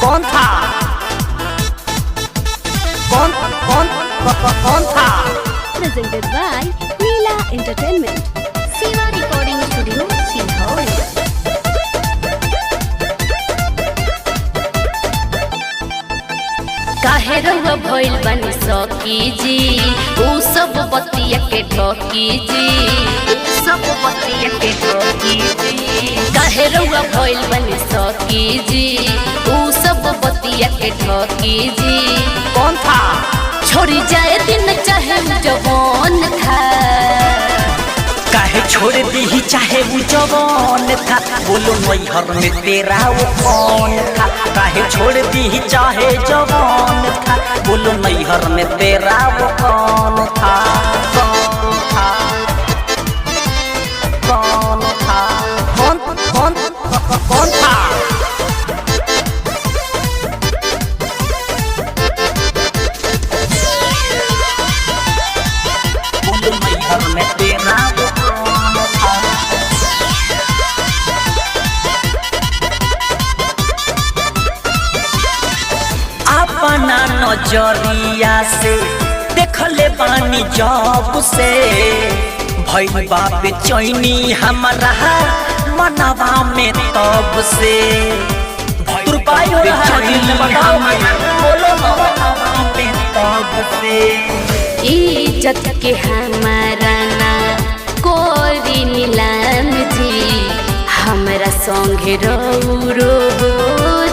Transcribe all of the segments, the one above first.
कौन था कौन था। Presented by Leela Entertainment. Siva Recording Studio, Silhauri. काहे रहुआ भइल बनी सकी जी, ऊ सब बतिया के ठोकी जी, सब बतिया के ठोकी जी। काहे रहुआ भइल बनी सकी जी, ऊ सब बतिया के ठोकी जी। कौन था छोड़ी जाए दिन चाहे जवान था, काहे छोड़ दी चाहे वो जवान था। बोलो नैहर में तेरा वो कौन था। काहे छोड़ दी चाहे जवान था। बोलो नैहर में तेरा वो कौन था। कौन था कौन था कौन था। बोलो नैहर में तेरा वो अपना नजरिया से देखले बानी जब से भइल बापे चैनी हमारा मनवा में तब से। बोलो मनवा में तब से। इज्जत के हमारा ना कोरी नीलाम जी, हमरा संगे रो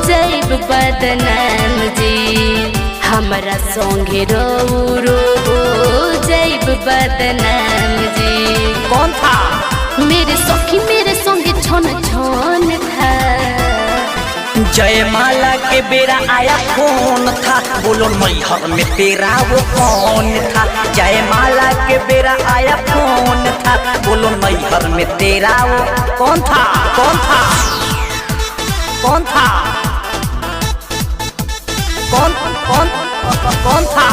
जैब बदनाम जी, हमरा संगे रो जैब बदनाम जी। कौन था मेरे सखी मेरे संगे छन छन था, जयमाला के बेरा आया कौन था। बोलो नैहर में तेरा वो कौन था। जयमाला के बेरा आया कौन था। बोलो नैहर में तेरा वो कौन था। कौन था कौन था कौन था।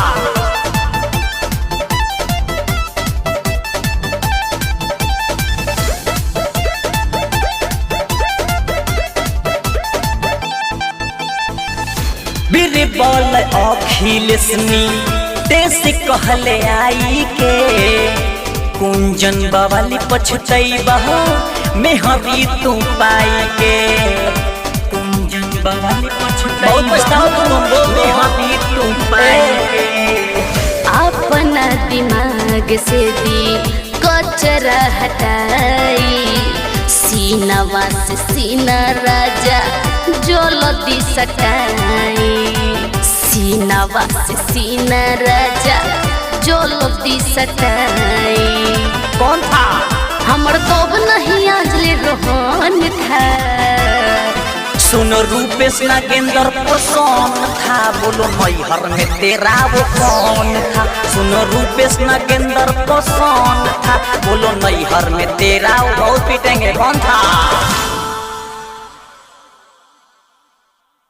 बीरबल अखिलेशनी देश कहले आई के, कुंजन बवाली पछतैबा मेहरी तू पाई के। कुंजन बवाली पछतैबा मेहरी तू पाई के। अपना दिमाग से दी कचरा हटाई, सीनावा से सीना राजा जल्दी सटाई, सीनावा से सीना राजा जल्दी सटाई। कौन था हमर दोब नहीं आजले रोहन था, सुनो रूपेश नागेंद्र पसंद था। बोलो नैहर में तेरा वो कौन था। सुनो रूपेश नागेंद्र पसंद था। बोलो नैहर में तेरा वो बहुत पीटेंगे। कौन था।